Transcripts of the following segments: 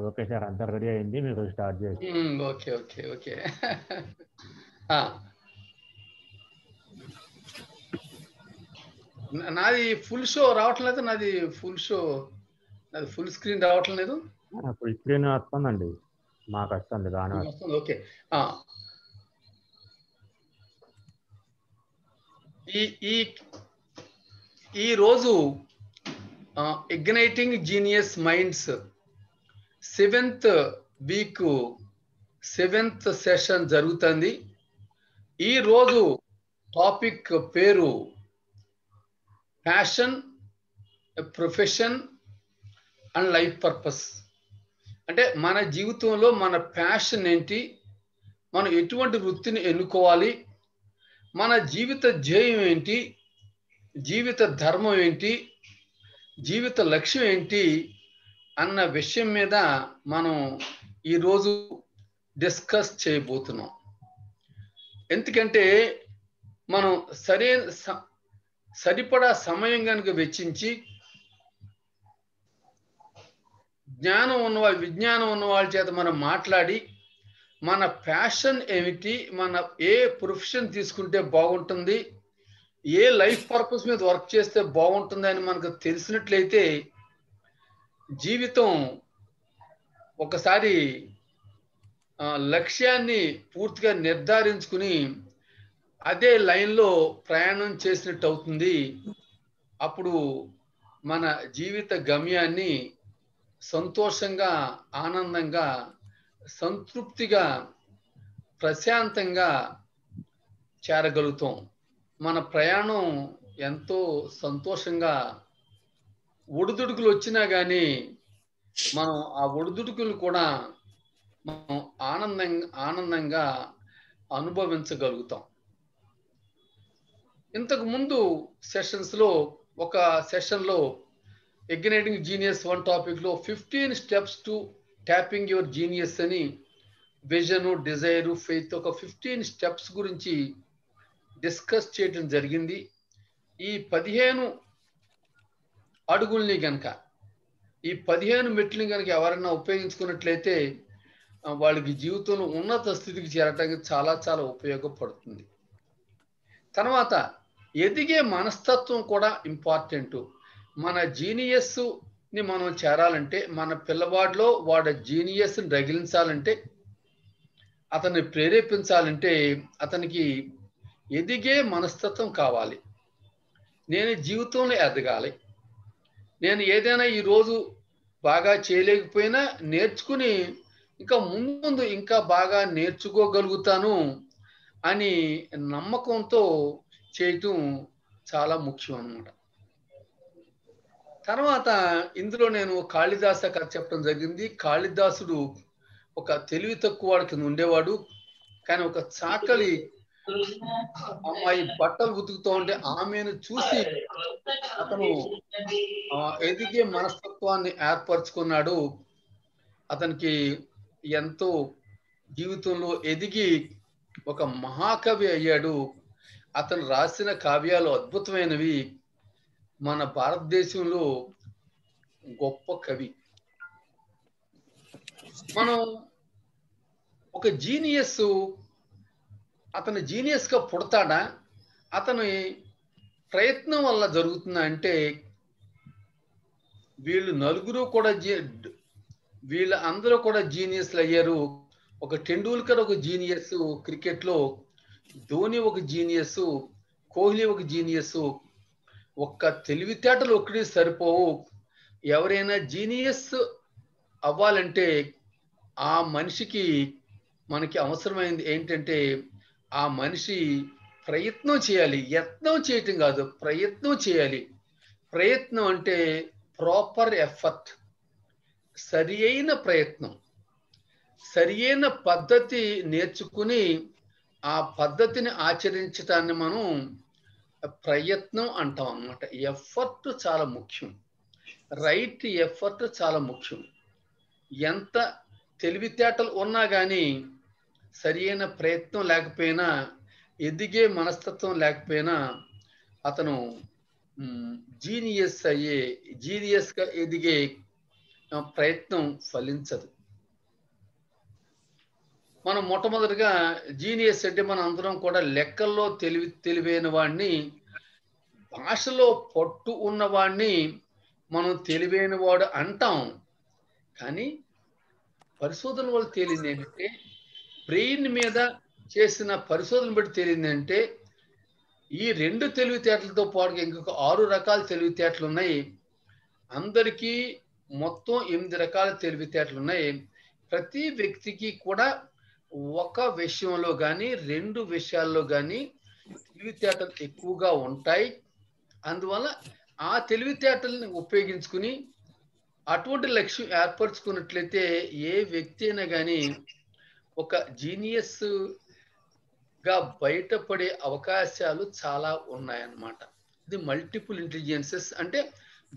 Okay sir, అంతా ready అయింది, మీరు స్టార్ట్ చేయండి. Okay okay okay. నాది ఫుల్ షో రావట్లేదు, నాది ఫుల్ స్క్రీన్ రావట్లేదు. ఫుల్ స్క్రీన్ వస్తుందండి, మాకు వస్తుంది బాగానే వస్తుంది. ఓకే. ఈ రోజు igniting genius minds 7th week 7th session జరుగుతుంది. ఈ రోజు టాపిక్ పేరు passion, profession and life purpose. అంటే మన జీవితంలో మన ప్యాషన్ ఏంటి, మనం ఎటువంటి వృత్తిని ఎన్నుకోవాలి, మన జీవిత ధ్యేయం ఏంటి, జీవిత ధర్మం ఏంటి, జీవిత లక్ష్యం ఏంటి అన్న విషయం మీద మనం ఈరోజు డిస్కస్ చేయబోతున్నాం. ఎందుకంటే మనం సరిపడా సమయం కనుక వెచ్చించి విజ్ఞానం ఉన్న వాళ్ళ చేత మనం మాట్లాడి మన ప్యాషన్ ఏమిటి, మన ఏ ప్రొఫెషన్ తీసుకుంటే బాగుంటుంది, ఏ లైఫ్ పర్పస్ మీద వర్క్ చేస్తే బాగుంటుంది అని మనకు తెలిసినట్లయితే జీవితం ఒకసారి లక్ష్యాన్ని పూర్తిగా నిర్ధారించుకుని అదే లైన్లో ప్రయాణం చేసినట్టు అవుతుంది. అప్పుడు మన జీవిత గమ్యాన్ని సంతోషంగా, ఆనందంగా, సంతృప్తిగా, ప్రశాంతంగా చేరగలుగుతాం. మన ప్రయాణం ఎంతో సంతోషంగా, ఒడిదుడుకులు వచ్చినా కానీ మనం ఆ ఒడిదుడుకులు కూడా మనం ఆనందంగా అనుభవించగలుగుతాం. ఇంతకు ముందు సెషన్స్లో ఒక సెషన్లో ఇగ్నైటింగ్ జీనియస్ 1 టాపిక్లో 15 steps to tapping your genius అని విజన్, డిజైర్, ఫెయిత్ ఒక 15 స్టెప్స్ గురించి డిస్కస్ చేయడం జరిగింది. ఈ 15 అడుగుల్ని కనుక, ఈ 15 మెట్లని కనుక ఎవరైనా ఉపయోగించుకున్నట్లయితే వాళ్ళకి జీవితంలో ఉన్నత స్థితికి చేరటానికి చాలా చాలా ఉపయోగపడుతుంది. తర్వాత ఎదిగే మనస్తత్వం కూడా ఇంపార్టెంట్. మన జీనియస్ని మనం చేరాలంటే, మన పిల్లవాడిలో వాడి జీనియస్ని రగిలించాలంటే, అతన్ని ప్రేరేపించాలంటే అతనికి ఎదిగే మనస్తత్వం కావాలి. నేను జీవితంలో ఎదగాలి, నేను ఏదైనా ఈరోజు బాగా చేయలేకపోయినా నేర్చుకుని ఇంకా ముందు ఇంకా బాగా నేర్చుకోగలుగుతాను అని నమ్మకంతో చేయటం చాలా ముఖ్యం అన్నమాట. తర్వాత ఇందులో నేను కాళిదాస కథ చెప్పడం జరిగింది. కాళిదాసుడు ఒక తెలివి తక్కువ వాడి కింద ఉండేవాడు. కానీ ఒక చాకలి అమ్మాయి బట్టలు ఉతుకుతూ ఉంటే ఆమెను చూసి అతను ఎదిగే మనస్తత్వాన్ని ఏర్పరచుకున్నాడు. అతనికి ఎంతో జీవితంలో ఎదిగి ఒక మహాకవి అయ్యాడు. అతను రాసిన కావ్యాలు అద్భుతమైనవి. మన భారతదేశంలో గొప్ప కవి. మనం ఒక జీనియస్ అతను జీనియస్గా పుడతాడా, అతని ప్రయత్నం వల్ల జరుగుతుందా అంటే, వీళ్ళందరూ కూడా జీనియస్లు అయ్యారు. ఒక టెండూల్కర్ ఒక జీనియస్ క్రికెట్లో, ధోని ఒక జీనియస్, కోహ్లీ ఒక జీనియస్. ఒక్క తెలివితేటలు ఒక్కడే సరిపోవు. ఎవరైనా జీనియస్ అవ్వాలంటే ఆ మనిషికి మనకి అవసరమైంది ఏంటంటే, ఆ మనిషి ప్రయత్నం చేయాలి. యత్నం చేయటం కాదు, ప్రయత్నం చేయాలి. ప్రయత్నం అంటే ప్రాపర్ ఎఫర్ట్, సరి అయిన ప్రయత్నం, సరి అయిన పద్ధతి నేర్చుకుని ఆ పద్ధతిని ఆచరించటాన్ని మనం ప్రయత్నం అంటాం అన్నమాట. ఎఫర్ట్ చాలా ముఖ్యం, రైట్ ఎఫర్ట్ చాలా ముఖ్యం. ఎంత తెలివితేటలు ఉన్నా కానీ సరి అయిన ప్రయత్నం లేకపోయినా, ఎదిగే మనస్తత్వం లేకపోయినా అతను జీనియస్గా ఎదిగే ప్రయత్నం ఫలించదు. మనం మొట్టమొదటిగా జీనియస్ అంటే మనం అందరం కూడా లెక్కల్లో తెలివైన వాడిని, భాషలో పట్టు ఉన్నవాడిని మనం తెలివైన వాడు అంటాం. కానీ పరిశోధన వల్ల తేలింది ఏంటంటే, బ్రెయిన్ మీద చేసిన పరిశోధన బట్టి తేలింది అంటే, ఈ 2 తెలివితేటలతో పాటుగా ఇంకొక 6 రకాల తెలివితేటలు ఉన్నాయి. అందరికీ మొత్తం 8 రకాల తెలివితేటలు ఉన్నాయి. ప్రతి వ్యక్తికి కూడా ఒక విషయంలో కానీ 2 విషయాల్లో కానీ తెలివితేటలు ఎక్కువగా ఉంటాయి. అందువల్ల ఆ తెలివితేటల్ని ఉపయోగించుకుని అటువంటి లక్ష్యం ఏర్పరచుకున్నట్లయితే ఏ వ్యక్తి అయినా కానీ ఒక జీనియస్ గా బయటపడే అవకాశాలు చాలా ఉన్నాయన్నమాట. ఇది మల్టిపుల్ ఇంటెలిజెన్సెస్ అంటే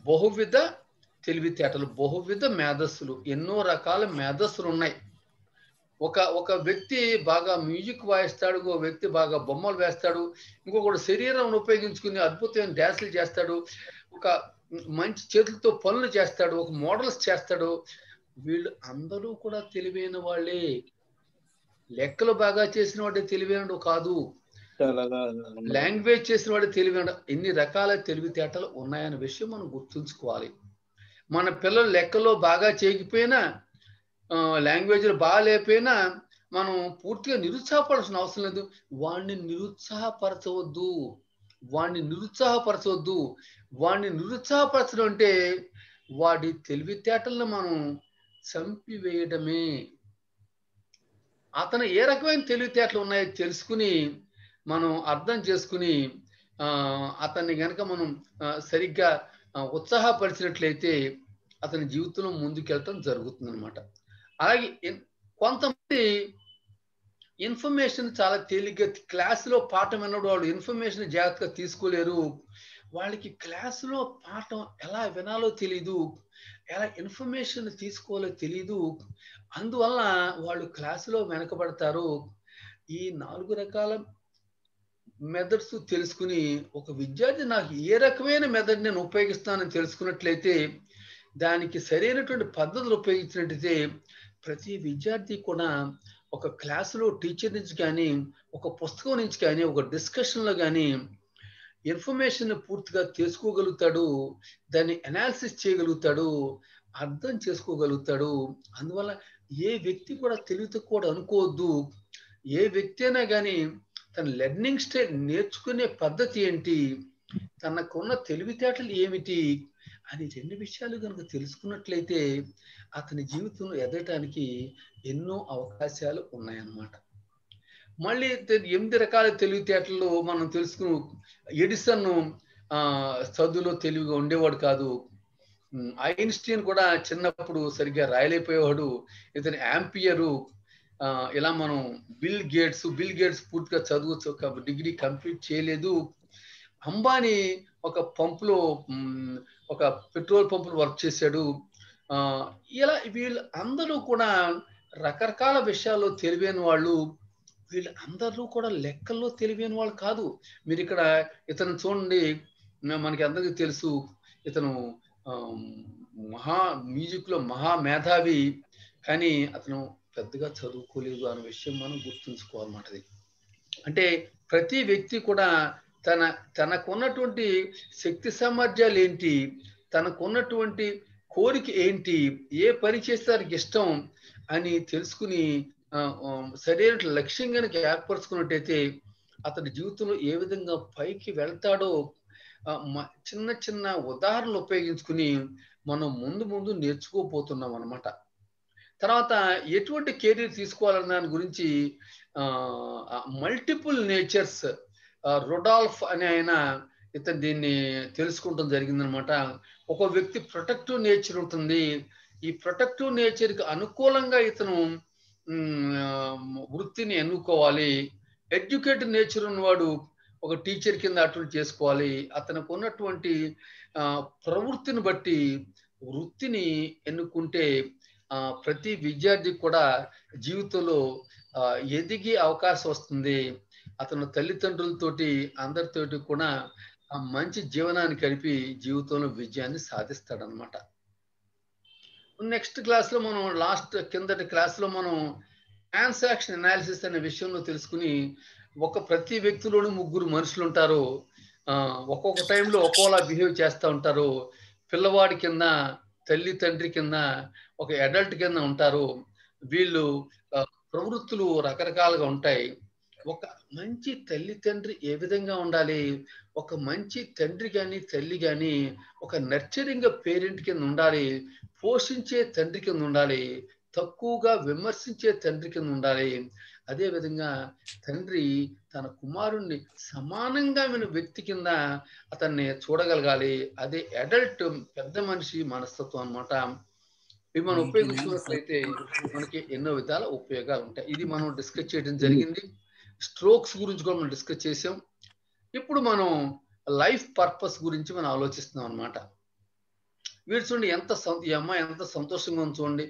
బహువిధ తెలివితేటలు, బహువిధ మేధస్సులు, ఎన్నో రకాల మేధస్సులు ఉన్నాయి. ఒక వ్యక్తి బాగా మ్యూజిక్ వాయిస్తాడు, ఇంకో వ్యక్తి బాగా బొమ్మలు వేస్తాడు, ఇంకొకడు శరీరం ఉపయోగించుకుని అద్భుతమైన డ్యాన్సులు చేస్తాడు, ఒక మంచి చేతులతో పనులు చేస్తాడు, ఒక మోడల్స్ చేస్తాడు. వీళ్ళు అందరూ కూడా తెలివైన వాళ్ళే. లెక్కలు బాగా చేసిన వాడే తెలివైనడు కాదు, లాంగ్వేజ్ చేసిన వాడే తెలివైన. ఎన్ని రకాల తెలివితేటలు ఉన్నాయనే విషయం మనం గుర్తుంచుకోవాలి. మన పిల్లలు లెక్కల్లో బాగా చేయకపోయినా, లాంగ్వేజ్లో బాగా లేకపోయినా మనం పూర్తిగా నిరుత్సాహపడాల్సిన అవసరం లేదు. వాడిని నిరుత్సాహపరచవద్దు. వాడిని నిరుత్సాహపరచడం అంటే వాడి తెలివితేటలను మనం చంపివేయడమే. అతను ఏ రకమైన తెలివితేటలు ఉన్నాయో తెలుసుకుని మనం అర్థం చేసుకుని అతన్ని గనక మనం సరిగ్గా ఉత్సాహపరిచినట్లయితే అతని జీవితంలో ముందుకెళ్ళటం జరుగుతుంది అనమాట. అలాగే కొంతమంది ఇన్ఫర్మేషన్ చాలా తేలిగ్గా క్లాసులో పాఠం విన్నప్పుడు వాళ్ళు ఇన్ఫర్మేషన్ జాగ్రత్తగా తీసుకోలేరు. వాళ్ళకి క్లాసులో పాఠం ఎలా వినాలో తెలీదు, ఎలా ఇన్ఫర్మేషన్ తీసుకోవాలో తెలీదు. అందువల్ల వాళ్ళు క్లాసులో వెనకబడతారు. ఈ 4 రకాల మెథడ్స్ తెలుసుకుని ఒక విద్యార్థి నాకు ఏ రకమైన మెథడ్ నేను ఉపయోగిస్తానని తెలుసుకున్నట్లయితే, దానికి సరైనటువంటి పద్ధతులు ఉపయోగించినట్లయితే ప్రతి విద్యార్థి కూడా ఒక క్లాసులో టీచర్ నుంచి కానీ, ఒక పుస్తకం నుంచి కానీ, ఒక డిస్కషన్లో కానీ ఇన్ఫర్మేషన్ పూర్తిగా తెలుసుకోగలుగుతాడు, దాన్ని అనాలిసిస్ చేయగలుగుతాడు, అర్థం చేసుకోగలుగుతాడు. అందువల్ల ఏ వ్యక్తి కూడా తెలివి తక్కువ అనుకోవద్దు. ఏ వ్యక్తి అయినా కానీ తన లెర్నింగ్ స్టైల్, నేర్చుకునే పద్ధతి ఏంటి, తనకున్న తెలివితేటలు ఏమిటి అని 2 విషయాలు కనుక తెలుసుకున్నట్లయితే అతని జీవితంలో ఎదగటానికి ఎన్నో అవకాశాలు ఉన్నాయన్నమాట. మళ్ళీ 8 రకాల తెలివితేటలు మనం తెలుసుకుని, ఎడిసన్ చదువులో తెలివిగా ఉండేవాడు కాదు. ఐన్స్టీన్ కూడా చిన్నప్పుడు సరిగ్గా రాయలేకపోయేవాడు. ఇతని యాంపియరు, ఇలా మనం బిల్ గేట్స్ పూర్తిగా చదువు డిగ్రీ కంప్లీట్ చేయలేదు. అంబానీ ఒక పంపులో, ఒక పెట్రోల్ పంపులో వర్క్ చేశాడు. ఇలా వీళ్ళు అందరూ కూడా రకరకాల విషయాల్లో తెలివైన వాళ్ళు. వీళ్ళందరూ కూడా లెక్కల్లో తెలివైన వాళ్ళు కాదు. మీరు ఇక్కడ ఇతను చూడండి, మనకి అందరికీ తెలుసు, ఇతను మ్యూజిక్ లో మహా మేధావి, కానీ అతను పెద్దగా చదువుకోలేదు అనే విషయం మనం గుర్తుంచుకోవాలన్నమాట. అంటే ప్రతి వ్యక్తి కూడా తనకున్నటువంటి శక్తి సామర్థ్యాలు ఏంటి, తనకున్నటువంటి కోరిక ఏంటి, ఏ పని చేస్తే దానికి ఇష్టం అని తెలుసుకుని సరైన లక్ష్యం కనుక ఏర్పరచుకున్నట్టయితే అతని జీవితంలో ఏ విధంగా పైకి వెళ్తాడో చిన్న చిన్న ఉదాహరణలు ఉపయోగించుకుని మనం ముందు నేర్చుకోపోతున్నాం అన్నమాట. తర్వాత ఎటువంటి కెరీర్ తీసుకోవాలన్న దాని గురించి మల్టిపుల్ నేచర్స్, రొడాల్ఫ్ అనే ఆయన ఇతను దీన్ని తెలుసుకుంటాం జరిగిందనమాట. ఒక వ్యక్తి ప్రొటెక్టివ్ నేచర్ ఉంటుంది. ఈ ప్రొటెక్టివ్ నేచర్కి అనుకూలంగా ఇతను వృత్తిని ఎన్నుకోవాలి. ఎడ్యుకేటెడ్ నేచర్ ఉన్నవాడు ఒక టీచర్ కింద అటువంటి చేసుకోవాలి. అతనికి ఉన్నటువంటి ప్రవృత్తిని బట్టి వృత్తిని ఎన్నుకుంటే ప్రతి విద్యార్థికి కూడా జీవితంలో ఎదిగే అవకాశం వస్తుంది. అతను తల్లిదండ్రులతోటి అందరితోటి కూడా మంచి జీవనాన్ని గడిపి జీవితంలో విజయాన్ని సాధిస్తాడనమాట. నెక్స్ట్ క్లాస్లో మనం కిందటి క్లాస్లో మనం ట్రాన్సాక్షన్ అనాలిసిస్ అనే విషయంలో తెలుసుకుని ప్రతి వ్యక్తిలోనూ ముగ్గురు మనుషులు ఉంటారు. ఒక్కొక్క టైంలో ఒక్కోలా బిహేవ్ చేస్తూ ఉంటారు. పిల్లవాడి కింద, తల్లి తండ్రి కింద, ఒక అడల్ట్ కింద ఉంటారు. వీళ్ళు ప్రవృత్తులు రకరకాలుగా ఉంటాయి. ఒక మంచి తల్లి తండ్రి ఏ విధంగా ఉండాలి? ఒక మంచి తండ్రి గాని, తల్లి గాని ఒక నర్చరింగ్ పేరెంట్ కింద ఉండాలి. పోషించే తండ్రి కింద ఉండాలి. తక్కువగా విమర్శించే తండ్రి కింద ఉండాలి. అదే విధంగా తండ్రి తన కుమారుణ్ణి సమానంగా విన వ్యక్తి కింద అతన్ని చూడగలగాలి. అదే అడల్ట్ పెద్ద మనిషి మనస్తత్వం అన్నమాట. ఇవి మనం ఉపయోగించుకున్నట్లయితే మనకి ఎన్నో విధాల ఉపయోగాలు ఉంటాయి. ఇది మనం డిస్కస్ చేయడం జరిగింది. స్ట్రోక్స్ గురించి కూడా మనం డిస్కస్ చేసాం. ఇప్పుడు మనం లైఫ్ పర్పస్ గురించి మనం ఆలోచిస్తున్నాం అన్నమాట. వీడు చూడండి ఈ అమ్మాయి ఎంత సంతోషంగా ఉంది చూడండి.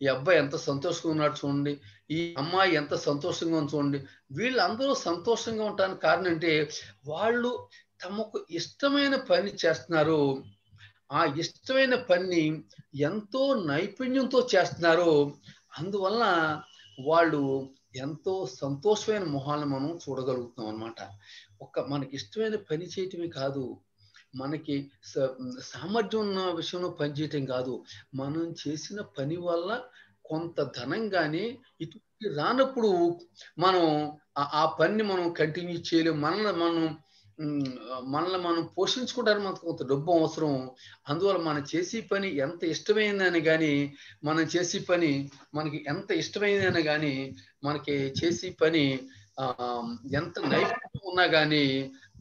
ఈ అబ్బాయి ఎంత సంతోషంగా ఉన్నాడు చూడండి. ఈ అమ్మాయి ఎంత సంతోషంగా ఉంది చూడండి. వీళ్ళందరూ సంతోషంగా ఉండడానికి కారణం అంటే వాళ్ళు తమకు ఇష్టమైన పని చేస్తున్నారు. ఆ ఇష్టమైన పని ఎంతో నైపుణ్యంతో చేస్తున్నారు. అందువల్ల వాళ్ళు ఎంతో సంతోషమైన మొహాలను మనం చూడగలుగుతాం అన్నమాట. మనకి ఇష్టమైన పని చేయటమే కాదు, మనకి సామర్థ్యం ఉన్న విషయంలో పనిచేయటం కాదు, మనం చేసిన పని వల్ల కొంత ధనం కానీ ఇటు రానప్పుడు మనం ఆ పనిని మనం కంటిన్యూ చేయలేము. మనల్ని మనం పోషించుకోవడానికి మనకు కొంత డబ్బు అవసరం. అందువల్ల మనం చేసే పని ఎంత ఇష్టమైందని కానీ మనకి ఎంత ఇష్టమైందని కానీ మనకి చేసే పని ఎంత నైపుణ్యం ఉన్నా కానీ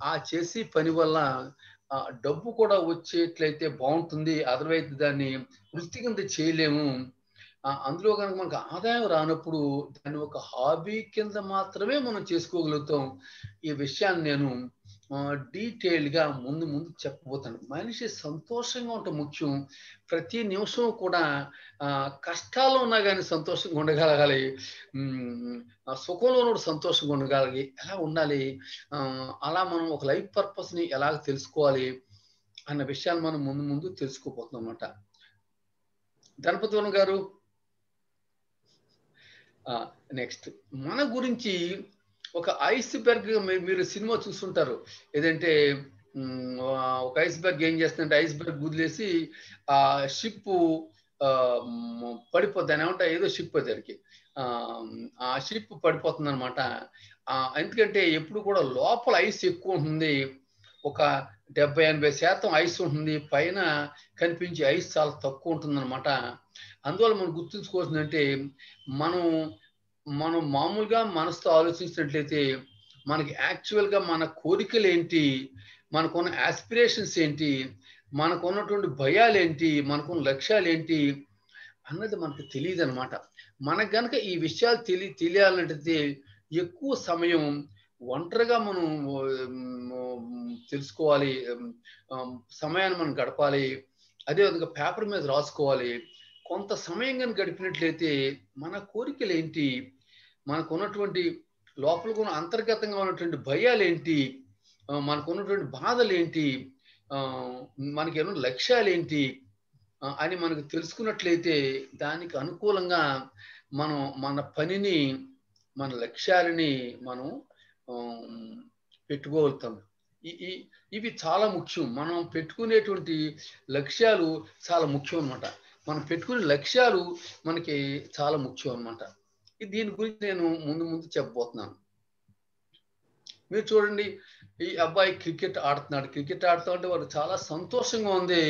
ఆ చేసే పని వల్ల డబ్బు కూడా వచ్చేట్లయితే బాగుంటుంది. అదర్వైజ్ దాన్ని వృత్తి కింద చేయలేము. అందులో కనుక మనకు ఆదాయం రానప్పుడు దాన్ని ఒక హాబీ కింద మాత్రమే మనం చేసుకోగలుగుతాం. ఈ విషయాన్ని నేను డీటెయిల్గా ముందు చెప్పబోతాను. మనిషి సంతోషంగా ఉండటం ముఖ్యం. ప్రతి నిమిషం కూడా కష్టాల్లో ఉన్నా కానీ సంతోషంగా ఉండగలగాలి. సుఖంలో ఉన్నప్పుడు సంతోషంగా ఉండగలిగి ఎలా ఉండాలి, అలా మనం ఒక లైఫ్ పర్పస్ని ఎలాగ తెలుసుకోవాలి అన్న విషయాలు మనం ముందు తెలుసుకోబోతున్నాం అన్నమాట. గణపతి వరం గారు, నెక్స్ట్ మన గురించి ఒక ఐస్ బర్గ్, మీరు సినిమా చూస్తుంటారు. ఏదంటే ఒక ఐస్ బర్గ్ ఏం చేస్తుందంటే ఐస్ బర్గ్ వదిలేసి ఆ షిప్ పడిపోద్ది అని ఏమంటా, ఏదో షిప్ దానికి ఆ షిప్ పడిపోతుంది అనమాట. ఎందుకంటే ఎప్పుడు కూడా లోపల ఐస్ ఎక్కువ ఉంటుంది. ఒక 70-80% ఐస్ ఉంటుంది. పైన కనిపించే ఐస్ చాలా తక్కువ ఉంటుంది అనమాట. అందువల్ల మనం గుర్తుంచుకోవాల్సిందంటే మనం మామూలుగా మనసుతో ఆలోచించినట్లయితే మనకి యాక్చువల్గా మన కోరికలు ఏంటి, మనకున్న ఆస్పిరేషన్స్ ఏంటి, మనకున్నటువంటి భయాలు ఏంటి, మనకున్న లక్ష్యాలు ఏంటి అన్నది మనకు తెలియదు అనమాట. మనకు గనక ఈ విషయాలు తెలియాలంటే ఎక్కువ సమయం ఒంటరిగా మనం తెలుసుకోవాలి. సమయాన్ని మనం గడపాలి. అదేవిధంగా పేపర్ మీద రాసుకోవాలి. కొంత సమయం కానీ గడిపినట్లయితే మన కోరికలు ఏంటి, మనకు ఉన్నటువంటి లోపల అంతర్గతంగా ఉన్నటువంటి భయాలు ఏంటి, మనకు ఉన్నటువంటి బాధలు ఏంటి, మనకి ఏమైనా లక్ష్యాలు ఏంటి అని మనకు తెలుసుకున్నట్లయితే దానికి అనుకూలంగా మనం మన పనిని, మన లక్ష్యాలని మనం పెట్టుకోగలుగుతాం. ఇవి చాలా ముఖ్యం. మనం పెట్టుకునేటువంటి లక్ష్యాలు చాలా ముఖ్యం అన్నమాట. మనం పెట్టుకునే లక్ష్యాలు మనకి చాలా ముఖ్యం అన్నమాట. దీని గురించి నేను ముందు చెప్పబోతున్నాను. మీరు చూడండి, ఈ అబ్బాయి క్రికెట్ ఆడుతున్నాడు. క్రికెట్ ఆడుతూ ఉంటే వాడు చాలా సంతోషంగా ఉంది.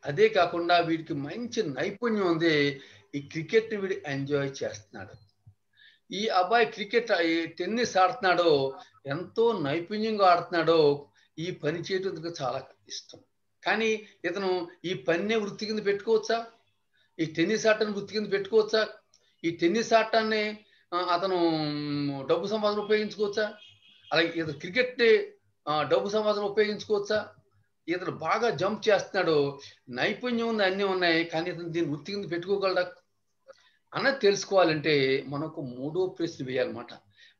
అదే కాకుండా వీడికి మంచి నైపుణ్యం ఉంది. ఈ క్రికెట్ని వీడు ఎంజాయ్ చేస్తున్నాడు. ఈ అబ్బాయి టెన్నిస్ ఆడుతున్నాడో, ఎంతో నైపుణ్యంగా ఆడుతున్నాడో, ఈ పని చేయటం చాలా ఇష్టం. కానీ ఇతను ఈ పనినే వృత్తి కింద పెట్టుకోవచ్చా? ఈ టెన్నిస్ ఆటను వృత్తి కింద పెట్టుకోవచ్చా? ఈ టెన్నిస్ ఆటాన్ని అతను డబ్బు సంపాదన ఉపయోగించుకోవచ్చా? అలాగే ఇతను క్రికెట్ డబ్బు సంపాదన ఉపయోగించుకోవచ్చా? ఇతను బాగా జంప్ చేస్తున్నాడు, నైపుణ్యం ఉంది, అన్నీ ఉన్నాయి, కానీ ఇతను దీన్ని వృత్తి కింద పెట్టుకోగలడా అన్నది తెలుసుకోవాలంటే మనకు 3వ ప్రశ్న వేయాలన్నమాట.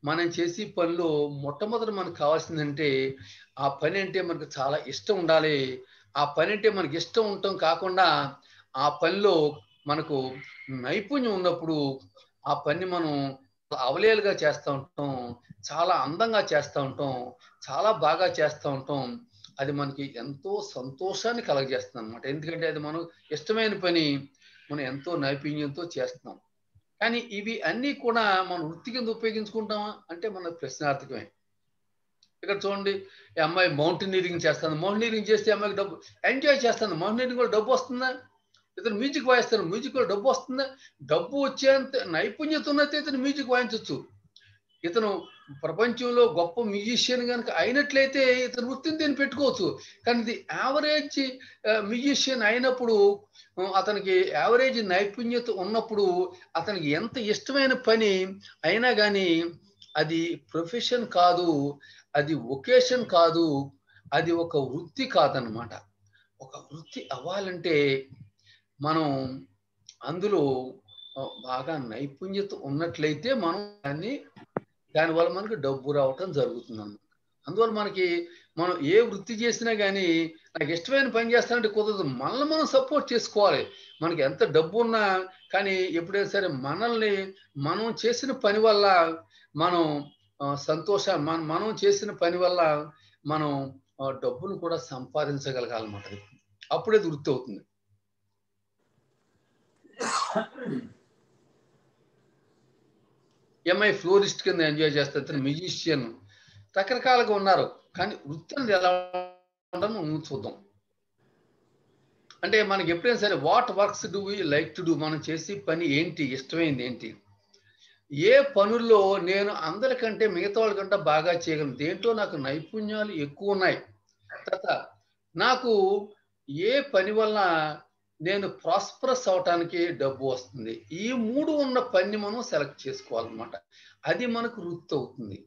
మనం చేసే పనిలో మొట్టమొదటి మనకు కావాల్సిందంటే ఆ పని అంటే మనకు చాలా ఇష్టం ఉండాలి. ఆ పని అంటే మనకి ఇష్టం ఉండటం కాకుండా ఆ పనిలో మనకు నైపుణ్యం ఉన్నప్పుడు ఆ పని మనం అవలేలుగా చేస్తూ ఉంటాం, చాలా అందంగా చేస్తూ ఉంటాం, చాలా బాగా చేస్తూ ఉంటాం. అది మనకి ఎంతో సంతోషాన్ని కలగజేస్తుంది అనమాట. ఎందుకంటే అది మనం ఇష్టమైన పని మనం ఎంతో నైపుణ్యంతో చేస్తున్నాం. కానీ ఇవి అన్నీ కూడా మనం వృత్తి కింద ఉపయోగించుకుంటామా అంటే మన ప్రశ్నార్థకమే. ఇక్కడ చూడండి, ఈ అమ్మాయి మౌంటైనీరింగ్ చేస్తాను, మౌంటైనీరింగ్ చేస్తే అమ్మాయికి డబ్బు, ఎంజాయ్ చేస్తాను, మౌంటైనీరింగ్ కూడా డబ్బు వస్తుందా? ఇతను మ్యూజిక్ వాయిస్తాను, మ్యూజిక్ కూడా డబ్బు వస్తుందా? డబ్బు వచ్చేంత నైపుణ్యత ఉన్నట్టు ఇతను మ్యూజిక్ వాయించవచ్చు. ఇతను ప్రపంచంలో గొప్ప మ్యూజిషియన్ కనుక అయినట్లయితే ఇతను వృత్తిని దీన్ని పెట్టుకోవచ్చు. కానీ ఇది యావరేజ్ మ్యూజిషియన్ అయినప్పుడు, అతనికి యావరేజ్ నైపుణ్యత ఉన్నప్పుడు అతనికి ఎంత ఇష్టమైన పని అయినా కానీ అది ప్రొఫెషన్ కాదు, అది వొకేషన్ కాదు, అది ఒక వృత్తి కాదనమాట. ఒక వృత్తి అవ్వాలంటే మనం అందులో బాగా నైపుణ్యత ఉన్నట్లయితే మనం దానివల్ల మనకు డబ్బు రావటం జరుగుతుంది అన్నమాట. అందువల్ల మనం ఏ వృత్తి చేసినా కానీ నాకు ఇష్టమైన పని చేస్తానంటే కుదరదు. మనల్ని మనం సపోర్ట్ చేసుకోవాలి. మనకి ఎంత డబ్బు ఉన్నా కానీ ఎప్పుడైనా సరే మనల్ని మనం చేసిన పని వల్ల మనం మనం చేసిన పని వల్ల మనం డబ్బును కూడా సంపాదించగలగాలన్నమాట. అప్పుడే వృత్తి అవుతుంది. ఎంఐ ఫ్లోరిస్ట్ కింద ఎంజాయ్ చేస్తారు, మ్యూజిషియన్, రకరకాలుగా ఉన్నారు. కానీ వృత్తి అనేది ఎలా ఉండడం చూద్దాం. అంటే మనకి ఎప్పుడైనా సరే what works do we like to do, మనం చేసే పని ఏంటి, ఇష్టమైంది ఏంటి, ఏ పనుల్లో నేను అందరికంటే మిగతా వాళ్ళకంటే బాగా చేయగలను, దేంట్లో నాకు నైపుణ్యాలు ఎక్కువ ఉన్నాయి, తర్వాత నాకు ఏ పని వల్ల నేను ప్రాస్పరస్ అవటానికి డబ్బు వస్తుంది, ఈ మూడు ఉన్న పని మనం సెలెక్ట్ చేసుకోవాలన్నమాట. అది మనకు వృత్తి అవుతుంది.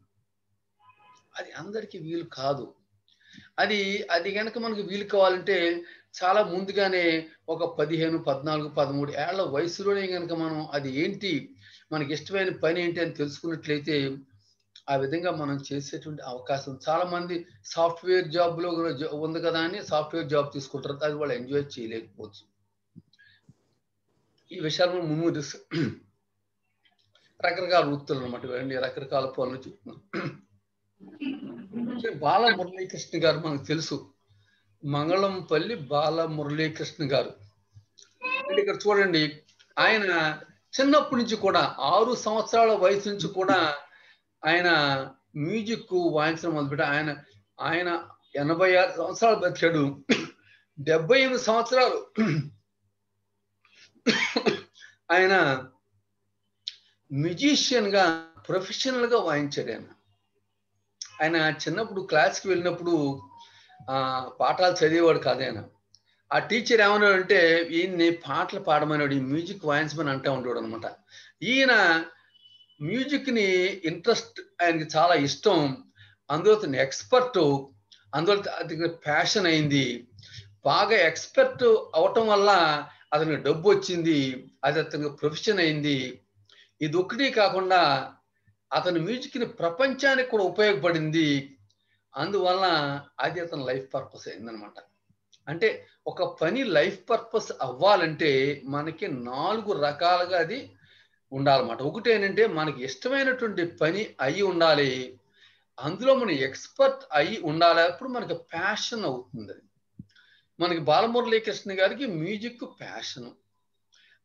అది అందరికీ వీలు కాదు. అది కనుక మనకు వీలు కావాలంటే చాలా ముందుగానే ఒక 15, 14, 13 ఏళ్ల వయసులోనే కనుక మనం అది ఏంటి, మనకి ఇష్టమైన పని ఏంటి అని తెలుసుకున్నట్లయితే ఆ విధంగా మనం చేసేటువంటి అవకాశం. చాలా మంది సాఫ్ట్వేర్ జాబ్లో ఉంది కదా అని సాఫ్ట్వేర్ జాబ్ తీసుకుంటారు, అది వాళ్ళు ఎంజాయ్ చేయలేకపోవచ్చు. ఈ విషయాలు ముందు రకరకాల వృత్తులు అనమాట, రకరకాల పనులు చెప్తున్నాం. బాల మురళీకృష్ణ గారు మనకు తెలుసు, మంగళంపల్లి బాల మురళీకృష్ణ గారు. అంటే ఇక్కడ చూడండి, ఆయన చిన్నప్పటి నుంచి కూడా 6 సంవత్సరాల వయసు నుంచి కూడా ఆయన మ్యూజిక్ వాయించడం మొదలుపెట్టారు. ఆయన 86 సంవత్సరాలు బతికాడు. 78 సంవత్సరాలు ఆయన మ్యూజిషియన్ గా ప్రొఫెషనల్ గా వాయించాడు. ఆయన చిన్నప్పుడు క్లాస్కి వెళ్ళినప్పుడు పాఠాలు చదివేవాడు కాదు. ఆయన ఆ టీచర్ ఏమన్నాడు అంటే ఈయన్ని పాటలు పాడమన్నాడు, ఈ మ్యూజిక్ వాయించమని అంటూ ఉండేవాడు అనమాట. ఈయన మ్యూజిక్ ని ఇంట్రెస్ట్, ఆయనకి చాలా ఇష్టం, అందులో అతను ఎక్స్పర్ట్, అందులో అతనికి ప్యాషన్ అయింది. బాగా ఎక్స్పర్ట్ అవటం వల్ల అతనికి డబ్బు వచ్చింది, అది అతనికి ప్రొఫెషన్ అయింది. ఇది ఒక్కటి కాకుండా అతని మ్యూజిక్ ని ప్రపంచానికి కూడా ఉపయోగపడింది. అందువల్ల అది అతని లైఫ్ పర్పస్ అయిందనమాట. అంటే ఒక పని లైఫ్ పర్పస్ అవ్వాలంటే మనకి 4 రకాలుగా అది ఉండాలన్నమాట. ఒకటి ఏంటంటే మనకి ఇష్టమైనటువంటి పని అయి ఉండాలి, అందులో మనం ఎక్స్పర్ట్ అయి ఉండాలి, అప్పుడు మనకి ప్యాషన్ అవుతుంది. మనకి బాలమురళీకృష్ణ గారికి మ్యూజిక్ ప్యాషన్,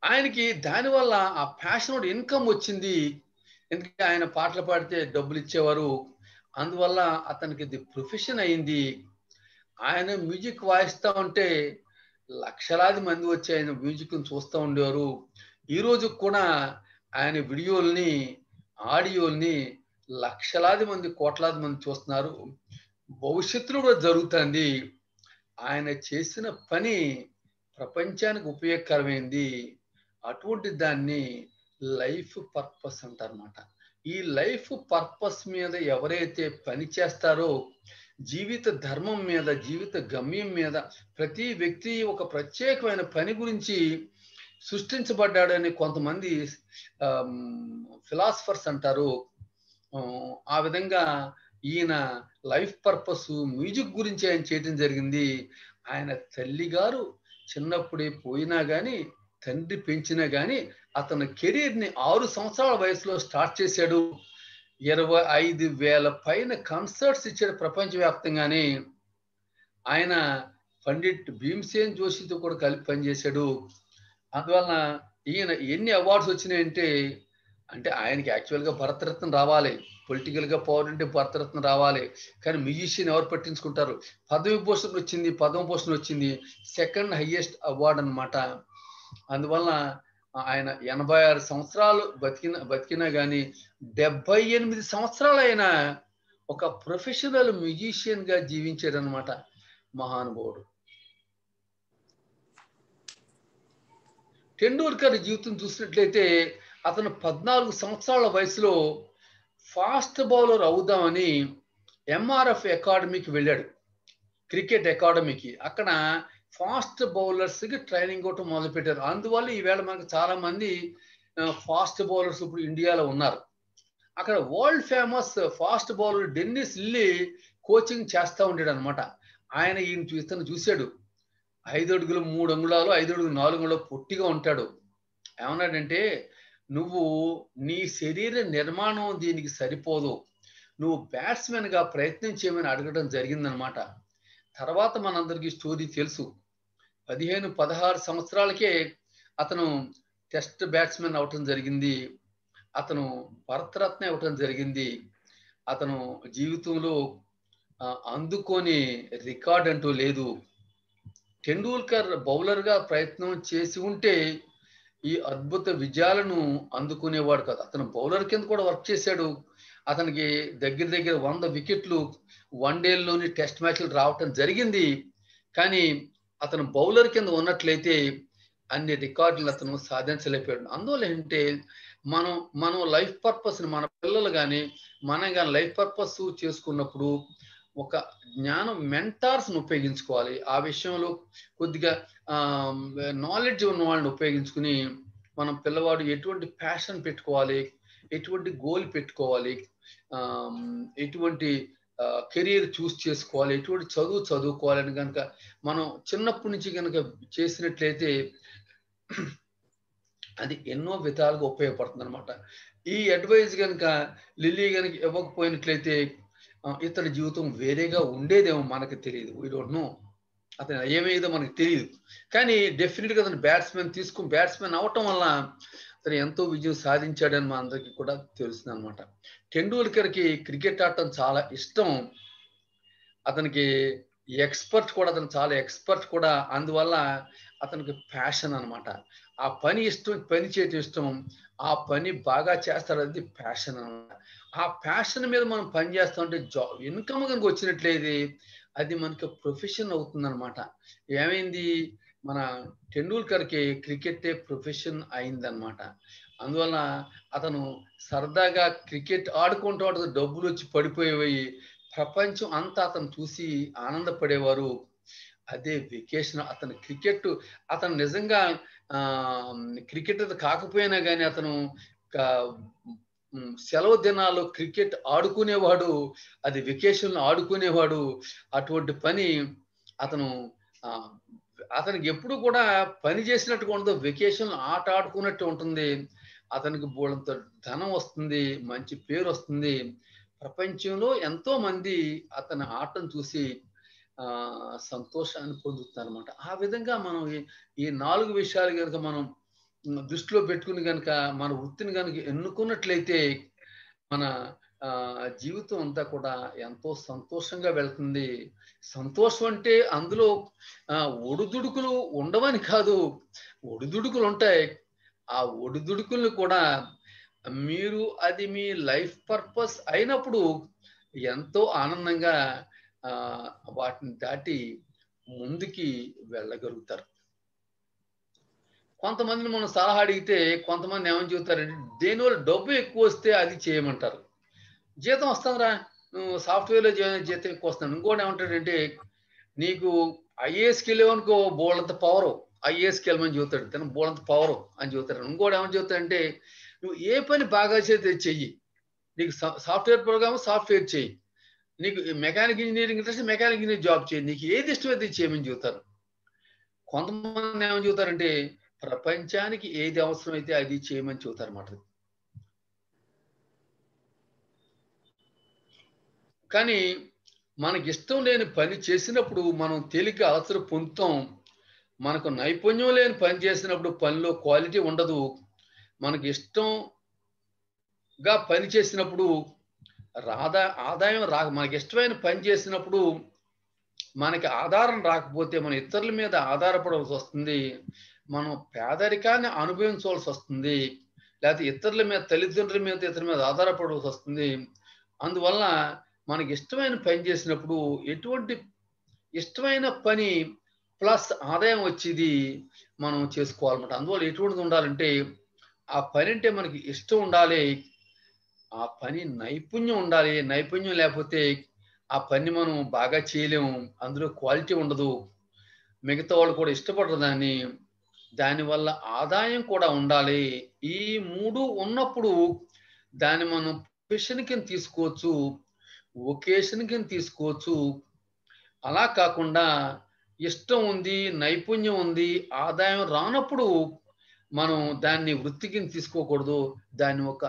ఆయనకి దానివల్ల ఆ ప్యాషన్ ఇన్కమ్ వచ్చింది. ఎందుకంటే ఆయన పాటలు పాడితే డబ్బులు ఇచ్చేవారు, అందువల్ల అతనికి ఇది ప్రొఫెషన్ అయింది. ఆయన మ్యూజిక్ వాయిస్తూ ఉంటే లక్షలాది మంది వచ్చి ఆయన మ్యూజిక్ చూస్తూ ఉండేవారు. ఈ రోజు కూడా ఆయన వీడియోల్ని, ఆడియోల్ని లక్షలాది మంది, కోట్లాది మంది చూస్తున్నారు. భవిష్యత్తులో కూడా జరుగుతుంది. ఆయన చేసిన పని ప్రపంచానికి ఉపయోగకరమైంది. అటువంటి దాన్ని లైఫ్ పర్పస్ అంటారన్నమాట. ఈ లైఫ్ పర్పస్ మీద ఎవరైతే పని చేస్తారో, జీవిత ధర్మం మీద, జీవిత గమ్యం మీద, ప్రతి వ్యక్తి ఒక ప్రత్యేకమైన పని గురించి సృష్టించబడ్డాడని కొంతమంది ఫిలాసఫర్స్ అంటారు. ఆ విధంగా ఈయన లైఫ్ పర్పస్ మ్యూజిక్ గురించి ఆయన చేయడం జరిగింది. ఆయన తల్లి గారు చిన్నప్పుడే పోయినా కానీ తండ్రి పెంచినా కానీ అతని కెరీర్ని 6 సంవత్సరాల వయసులో స్టార్ట్ చేశాడు. 25,000 పైన కన్సర్ట్స్ ఇచ్చాడు ప్రపంచవ్యాప్తంగానే. ఆయన పండిట్ భీమ్సేన్ జోషితో కూడా కలిపి పనిచేశాడు. అందువలన ఈయన ఎన్ని అవార్డ్స్ వచ్చినాయంటే, అంటే ఆయనకి యాక్చువల్గా భరతరత్న రావాలి, పొలిటికల్గా పవర్ అంటే భరతరత్న రావాలి, కానీ మ్యూజిషియన్ ఎవరు పట్టించుకుంటారు? పద్మభూషణ్ వచ్చింది, సెకండ్ హైయెస్ట్ అవార్డ్ అన్నమాట. అందువలన ఆయన 86 సంవత్సరాలు బతికినా కానీ 78 సంవత్సరాలు ఆయన ఒక ప్రొఫెషనల్ మ్యూజిషియన్ గా జీవించాడు అనమాట మహానుభావుడు. టెండూల్కర్ జీవితం చూసినట్లయితే అతను 14 సంవత్సరాల వయసులో ఫాస్ట్ బౌలర్ అవుదామని ఎంఆర్ఎఫ్ అకాడమీకి వెళ్ళాడు, క్రికెట్ అకాడమీకి. అక్కడ ఫాస్ట్ బౌలర్స్ కి ట్రైనింగ్ ఇవ్వటం మొదలు పెట్టారు. అందువల్ల ఈవేళ మనకు చాలా మంది ఫాస్ట్ బౌలర్స్ ఇప్పుడు ఇండియాలో ఉన్నారు. అక్కడ world famous fast bowler Dennis lily coaching చేస్తూ ఉండేడు అనమాట. ఆయన ఇతను చూశాడు, 5 అడుగులు 3 అంగుళాలు 5 అడుగులు 4 అంగుళాలు పొట్టిగా ఉంటాడు. ఏమన్నాడంటే, నువ్వు నీ శరీర నిర్మాణం దీనికి సరిపోదు, నువ్వు బ్యాట్స్మెన్ గా ప్రయత్నం చేయమని అడగడం జరిగిందనమాట. తర్వాత మనందరికీ స్టోరీ తెలుసు. 15-16 సంవత్సరాలకే అతను టెస్ట్ బ్యాట్స్మెన్ అవటం జరిగింది, అతను భరతరత్న అవటం జరిగింది. అతను జీవితంలో అందుకొని రికార్డ్ అంటూ లేదు. టెండూల్కర్ బౌలర్ గా ప్రయత్నం చేసి ఉంటే ఈ అద్భుత విజయాలను అందుకునేవాడు కాదు. అతను బౌలర్ కింద కూడా వర్క్ చేశాడు. అతనికి దగ్గర 100 వికెట్లు వన్డేల్లోని టెస్ట్ మ్యాచ్లు రావటం జరిగింది. కానీ అతను బౌలర్ కింద ఉన్నట్లయితే అన్ని రికార్డులు అతను సాధించలేకపోయాడు. అందువల్ల ఏంటంటే మనం లైఫ్ పర్పస్, మన పిల్లలు కానీ మనం కానీ లైఫ్ పర్పస్ చేసుకున్నప్పుడు ఒక జ్ఞానం మెంటార్స్ని ఉపయోగించుకోవాలి. ఆ విషయంలో కొద్దిగా నాలెడ్జ్ ఉన్న వాళ్ళని ఉపయోగించుకుని మనం పిల్లవాడు ఎటువంటి ప్యాషన్ పెట్టుకోవాలి, ఎటువంటి గోల్ పెట్టుకోవాలి, ఎటువంటి కెరీర్ చూస్ చేసుకోవాలి, ఎటువంటి చదువుకోవాలని కనుక మనం చిన్నప్పటి నుంచి కనుక చేసినట్లయితే అది ఎన్నో విధాలుగా ఉపయోగపడుతుంది అనమాట. ఈ అడ్వైజ్ కనుక లిల్లీ కనుక ఇవ్వకపోయినట్లయితే ఇతని జీవితం వేరేగా ఉండేదేమో, మనకు తెలియదు. వీ డోంట్ నో, అతను ఏమేదో మనకు తెలియదు. కానీ డెఫినెట్గా అతను బ్యాట్స్మెన్ అవటం వల్ల అతను ఎంతో విజయం సాధించాడని మా అందరికీ కూడా తెలుస్తుంది అనమాట. టెండూల్కర్కి క్రికెట్ ఆడటం చాలా ఇష్టం, అతనికి అతను చాలా ఎక్స్పర్ట్ కూడా. అందువల్ల అతనికి ప్యాషన్ అనమాట. ఆ పని ఇష్టం, పని చేయటం ఇష్టం, ఆ పని బాగా చేస్తాడు, అది ప్యాషన్ అనమాట. ఆ ప్యాషన్ మీద మనం పని చేస్తా ఉంటే ఇన్కమ్ కనుక వచ్చినట్లయితే అది మనకి ప్రొఫెషన్ అవుతుంది అనమాట. ఏమైంది, మన టెండూల్కర్కి క్రికెటే ప్రొఫెషన్ అయిందనమాట. అందువల్ల అతను సరదాగా క్రికెట్ ఆడుకుంటూ డబ్బులు వచ్చి పడిపోయేవి, ప్రపంచం అంతా అతను చూసి ఆనందపడేవారు. అదే వెకేషన్. అతను నిజంగా క్రికెటర్ కాకపోయినా కానీ అతను సెలవు దినాల్లో క్రికెట్ ఆడుకునేవాడు, అది వెకేషన్లో ఆడుకునేవాడు. అటువంటి పని అతనికి ఎప్పుడు కూడా పని చేసినట్టుగా ఉండదు, వెకేషన్ ఆట ఆడుకున్నట్టు ఉంటుంది. అతనికి బోళంత ధనం వస్తుంది, మంచి పేరు వస్తుంది. ప్రపంచంలో ఎంతో మంది అతని ఆటను చూసి సంతోషాన్ని పొందుతున్నారు అనమాట. ఆ విధంగా మనం ఈ 4 విషయాలు కనుక మనం దృష్టిలో పెట్టుకుని కనుక మన వృత్తిని కనుక ఎన్నుకున్నట్లయితే మన జీవితం అంతా కూడా ఎంతో సంతోషంగా వెళ్తుంది. సంతోషం అంటే అందులో ఒడిదుడుకులు ఉండవని కాదు, ఒడిదుడుకులు ఉంటాయి. ఆ ఒడిదుడుకులను కూడా మీరు అది మీ లైఫ్ పర్పస్ అయినప్పుడు ఎంతో ఆనందంగా వాటిని దాటి ముందుకి వెళ్ళగలుగుతారు. కొంతమందిని మనం సలహా అడిగితే కొంతమంది ఏమని చెబుతారంటే, దేనివల్ల డబ్బు ఎక్కువ వస్తే అది చేయమంటారు. జీతం వస్తుందిరా, నువ్వు సాఫ్ట్వేర్లో జీతం ఎక్కువ వస్తుంది. ఇంకోటి ఏమంటాడంటే, నీకు ఐఏఎస్కి వెళ్ళేవనుకో బోళ్ళంత పవరు, ఐఏఎస్కి వెళ్ళమని చెబుతాడు, తను బోళ్ళంత పవరు అని చెబుతాడు. ఇంకోటి ఏమని చెబుతాడంటే, నువ్వు ఏ పని బాగా చేస్తే చెయ్యి, నీకు సాఫ్ట్వేర్ సాఫ్ట్వేర్ చెయ్యి, నీకు mechanic engineering interest mechanic engineering job చేయి, నీకు ఏది ఇష్టమైతే చేయమని చెబుతారు. కొంతమంది ఏమని చెబుతారంటే, ప్రపంచానికి ఏది అవసరమైతే అది చేయమని చెబుతారన్నమాట. కానీ మనకి ఇష్టం లేని పని చేసినప్పుడు మనం తేలిక అలసట పొందుతాం. మనకు నైపుణ్యం లేని పని చేసినప్పుడు పనిలో క్వాలిటీ ఉండదు. మనకి ఇష్టంగా పని చేసినప్పుడు ఆదాయం మనకి ఇష్టమైన పని చేసినప్పుడు మనకి ఆధారం రాకపోతే మనం ఇతరుల మీద ఆధారపడవలసి వస్తుంది. మనం పేదరికాన్ని అనుభవించవలసి వస్తుంది. లేకపోతే ఇతరుల మీద, తల్లిదండ్రుల మీద, ఇతరుల మీద ఆధారపడవలసి వస్తుంది. అందువల్ల మనకి ఇష్టమైన పని చేసినప్పుడు ఎటువంటి ఇష్టమైన పని ప్లస్ ఆదాయం వచ్చేది మనం చేసుకోవాలన్నమాట. అందువల్ల ఎటువంటిది ఉండాలంటే ఆ పని అంటే మనకి ఇష్టం ఉండాలి. ఆ పని నైపుణ్యం ఉండాలి. నైపుణ్యం లేకపోతే ఆ పని మనం బాగా చేయలేము. అందులో క్వాలిటీ ఉండదు. మిగతా వాళ్ళు కూడా ఇష్టపడరు దాన్ని. దానివల్ల ఆదాయం కూడా ఉండాలి. ఈ 3 ఉన్నప్పుడు దాన్ని మనం ప్రొఫెషన్ కింద తీసుకోవచ్చు. వొకేషన్ కింద తీసుకోవచ్చు. అలా కాకుండా ఇష్టం ఉంది, నైపుణ్యం ఉంది, ఆదాయం రానప్పుడు మనం దాన్ని వృత్తి కింద తీసుకోకూడదు. దాన్ని ఒక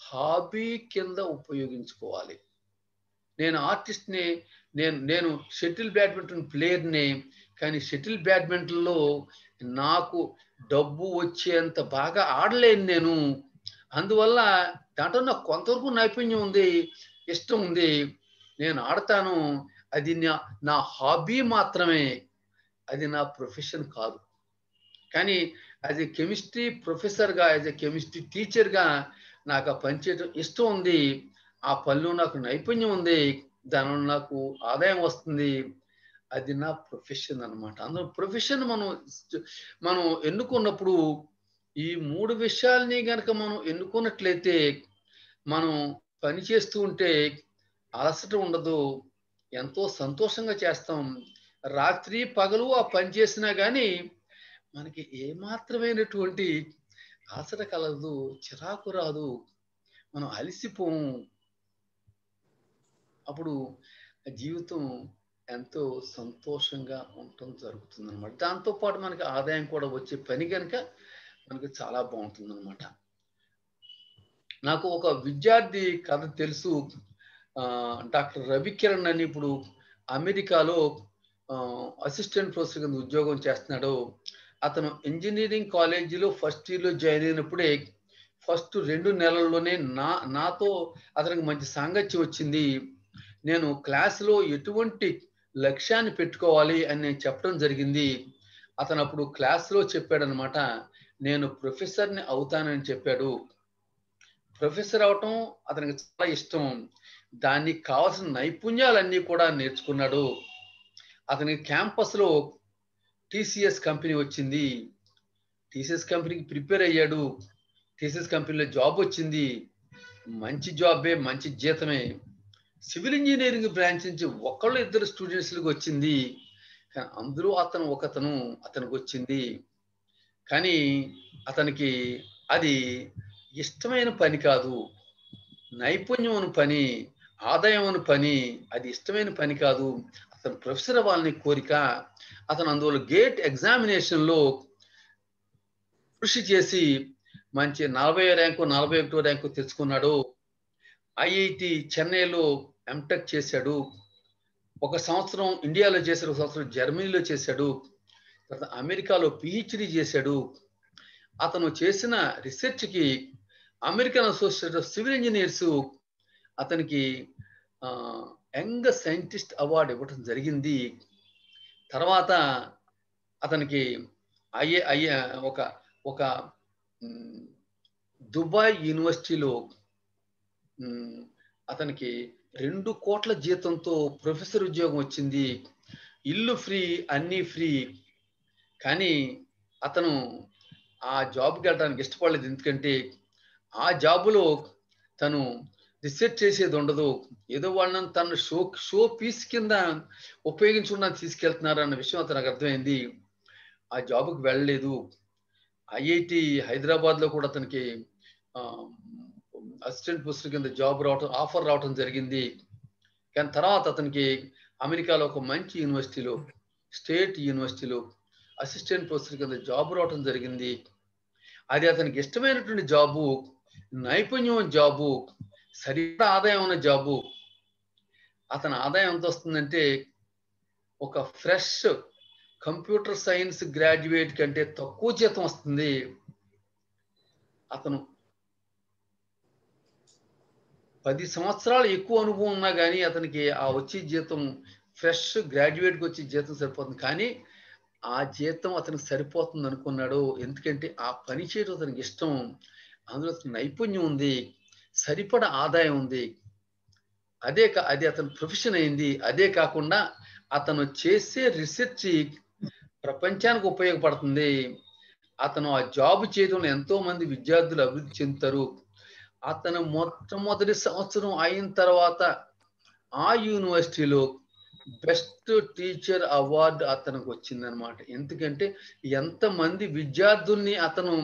హాబీ కింద ఉపయోగించుకోవాలి. నేను ఆర్టిస్ట్‌ని, నేను షటిల్ బ్యాడ్మింటన్ ప్లేయర్‌ని. కానీ షటిల్ బ్యాడ్మింటన్‌లో నాకు డబ్బు వచ్చేంత బాగా ఆడలేను నేను. అందువల్ల దాంట్లో నాకు కొంతవరకు నైపుణ్యం ఉంది, ఇష్టం ఉంది. నేను ఆడతాను. అది నా హాబీ మాత్రమే. అది నా ప్రొఫెషన్ కాదు. కానీ యాజ్ ఎ కెమిస్ట్రీ ప్రొఫెసర్‌గా, యాజ్ ఎ కెమిస్ట్రీ టీచర్‌గా నాకు ఆ పని చేయడం ఇష్టం ఉంది. ఆ పనిలో నాకు నైపుణ్యం ఉంది. దానివల్ల నాకు ఆదాయం వస్తుంది. అది నా ప్రొఫెషన్ అన్నమాట. అందులో ప్రొఫెషన్ మనం ఎన్నుకున్నప్పుడు ఈ 3 విషయాల్ని గనక మనం ఎన్నుకున్నట్లయితే మనం పని చేస్తూ ఉంటే అలసట ఉండదు. ఎంతో సంతోషంగా చేస్తాం. రాత్రి పగలు ఆ పని చేసినా గానీ మనకి ఏమాత్రమైనటువంటి అలసట కలగదు, చిరాకు రాదు. మనం అలసిపోము. అప్పుడు జీవితం ఎంతో సంతోషంగా ఉండటం జరుగుతుందన్నమాట. దాంతో పాటు మనకి ఆదాయం కూడా వచ్చే పని గనుక మనకి చాలా బాగుంటుందన్నమాట. నాకు ఒక విద్యార్థి కథ తెలుసు. డాక్టర్ రవికిరణ్ అని ఇప్పుడు అమెరికాలో అసిస్టెంట్ ప్రొఫెసర్ కింద ఉద్యోగం చేస్తున్నాడు. అతను ఇంజనీరింగ్ కాలేజీలో ఫస్ట్ ఇయర్‌లో జాయిన్ అయినప్పుడే ఫస్ట్ 2 నెలల్లోనే నాతో అతనికి మంచి సాంగత్యం వచ్చింది. నేను క్లాస్‌లో ఎటువంటి లక్ష్యాన్ని పెట్టుకోవాలి అని నేను చెప్పడం జరిగింది. అతను అప్పుడు క్లాస్‌లో చెప్పాడన్నమాట. నేను ప్రొఫెసర్‌ని అవుతానని చెప్పాడు. ప్రొఫెసర్ అవటం అతనికి చాలా ఇష్టం. దానికి కావాల్సిన నైపుణ్యాలన్నీ కూడా నేర్చుకున్నాడు. అతనికి క్యాంపస్‌లో టీసీఎస్ కంపెనీ వచ్చింది. టీసీఎస్ కంపెనీకి ప్రిపేర్ అయ్యాడు. టీసీఎస్ కంపెనీలో జాబ్ వచ్చింది. మంచి జాబే, మంచి జీతమే. సివిల్ ఇంజనీరింగ్ బ్రాంచ్ నుంచి ఒకళ్ళు ఇద్దరు స్టూడెంట్స్‌కి వచ్చింది. కానీ అందులో అతనికి వచ్చింది. కానీ అతనికి అది ఇష్టమైన పని కాదు. నైపుణ్యం అను పని, ఆదాయం అను పని, అది ఇష్టమైన పని కాదు. అతను ప్రొఫెసర్ అవ్వాలని కోరిక. అతను అందువల్ల గేట్ ఎగ్జామినేషన్‌లో కృషి చేసి మంచి 40 ర్యాంకు, 41 ర్యాంకు తెచ్చుకున్నాడు. ఐఐటి చెన్నైలో ఎంటెక్ చేశాడు. 1 సంవత్సరం ఇండియాలో చేశాడు. 1 సంవత్సరం జర్మనీలో చేశాడు. తర్వాత అమెరికాలో పీహెచ్‌డీ చేశాడు. అతను చేసిన రీసెర్చ్‌కి American Association of Civil Engineers అతనికి యంగ్ సైంటిస్ట్ అవార్డు ఇవ్వడం జరిగింది. తర్వాత అతనికి ఒక దుబాయ్ యూనివర్సిటీలో అతనికి 2 కోట్ల జీతంతో ప్రొఫెసర్ ఉద్యోగం వచ్చింది. ఇల్లు ఫ్రీ, అన్నీ ఫ్రీ. కానీ అతను ఆ జాబ్‌కి వెళ్ళడానికి ఇష్టపడలేదు. ఎందుకంటే ఆ జాబులో తను రీసెర్చ్ చేసేది ఉండదు. ఏదో వాళ్ళని తను షో పీస్ కింద ఉపయోగించుకోవడానికి తీసుకెళ్తున్నారు అన్న విషయం అతనికి అర్థమైంది. ఆ జాబ్‌కి వెళ్ళలేదు. ఐఐటి హైదరాబాద్‌లో కూడా అతనికి అసిస్టెంట్ ప్రొఫెసర్ కింద ఆఫర్ రావటం జరిగింది. కానీ తర్వాత అతనికి అమెరికాలో ఒక మంచి యూనివర్సిటీలో, స్టేట్ యూనివర్సిటీలో అసిస్టెంట్ ప్రొఫెసర్ కింద జాబ్ రావటం జరిగింది. అది అతనికి ఇష్టమైనటువంటి జాబు, నైపుణ్యం జాబు, సరిపడా ఆదాయం ఉన్న జాబు. అతని ఆదాయం ఎంత వస్తుందంటే ఒక ఫ్రెష్ కంప్యూటర్ సైన్స్ గ్రాడ్యుయేట్ కంటే తక్కువ జీతం వస్తుంది. అతను 10 సంవత్సరాలు ఎక్కువ అనుభవం ఉన్నా కానీ అతనికి ఆ వచ్చే జీతం ఫ్రెష్ గ్రాడ్యుయేట్కి వచ్చే జీతం సరిపోతుంది. కానీ ఆ జీతం అతనికి సరిపోతుంది అనుకున్నాడు. ఎందుకంటే ఆ పని చేయడం అతనికి ఇష్టం, అందులో నైపుణ్యం ఉంది, సరిపడా ఆదాయం ఉంది. అది అతని ప్రొఫెషన్ అయింది. అదే కాకుండా అతను చేసే రీసెర్చ్ ప్రపంచానికి ఉపయోగపడుతుంది. అతను ఆ జాబ్ చేయడంలో ఎంతో మంది విద్యార్థులు అభివృద్ధి చెందుతారు. అతను మొట్టమొదటి సంవత్సరం అయిన తర్వాత ఆ యూనివర్సిటీలో బెస్ట్ టీచర్ అవార్డు అతనికి వచ్చిందనమాట. ఎందుకంటే ఎంతమంది విద్యార్థుల్ని అతను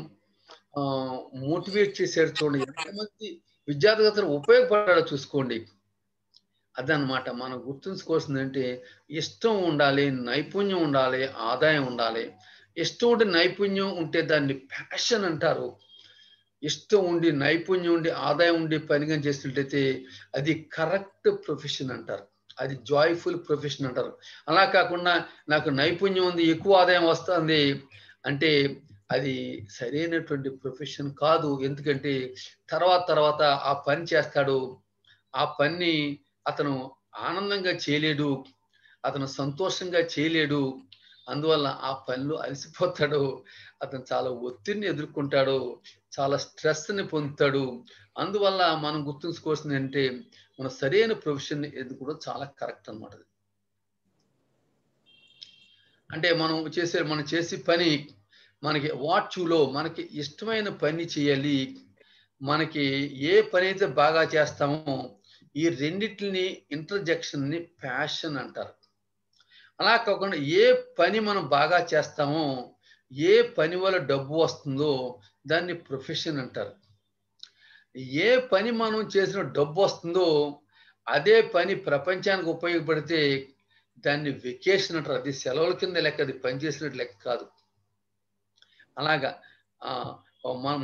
మోటివేట్ చేశాడు చూడండి, ఎంతమంది విద్యార్థులు అతను ఉపయోగపడాడో చూసుకోండి. అదనమాట మనం గుర్తుంచుకోవాల్సిందంటే ఇష్టం ఉండాలి, నైపుణ్యం ఉండాలి, ఆదాయం ఉండాలి. ఇష్టం ఉండి నైపుణ్యం ఉంటే దాన్ని ప్యాషన్ అంటారు. ఇష్టం ఉండి నైపుణ్యం ఉండి ఆదాయం ఉండి పనిగా చేసినట్లయితే అది కరెక్ట్ ప్రొఫెషన్ అంటారు. అది జాయ్ఫుల్ ప్రొఫెషన్ అంటారు. అలా కాకుండా నాకు నైపుణ్యం ఉంది, ఎక్కువ ఆదాయం వస్తుంది అంటే అది సరైనటువంటి ప్రొఫెషన్ కాదు. ఎందుకంటే తర్వాత ఆ పని చేస్తాడు, ఆ పని అతను ఆనందంగా చేయలేడు, అతను సంతోషంగా చేయలేడు. అందువల్ల ఆ పనిలో అలసిపోతాడు, అతను చాలా ఒత్తిడిని ఎదుర్కొంటాడు, చాలా స్ట్రెస్ని పొందుతాడు. అందువల్ల మనం గుర్తుంచుకోవాల్సింది అంటే మన సరైన ప్రొఫెషన్ ఎదుర్కోవడం చాలా కరెక్ట్ అనమాట. అంటే మనం చేసే పని మనకి వాచ్లో మనకి ఇష్టమైన పని చేయాలి. మనకి ఏ పని అయితే బాగా చేస్తామో ఈ రెండిటిని ఇంటర్జెక్షన్ని ప్యాషన్ అంటారు. అలా కాకుండా ఏ పని మనం బాగా చేస్తామో, ఏ పని వల్ల డబ్బు వస్తుందో దాన్ని ప్రొఫెషన్ అంటారు. ఏ పని మనం చేసిన డబ్బు వస్తుందో అదే పని ప్రపంచానికి ఉపయోగపడితే దాన్ని వెకేషన్ అంటారు. అది సెలవుల కింద లెక్క, అది పని చేసినట్టు లెక్క కాదు. అలాగా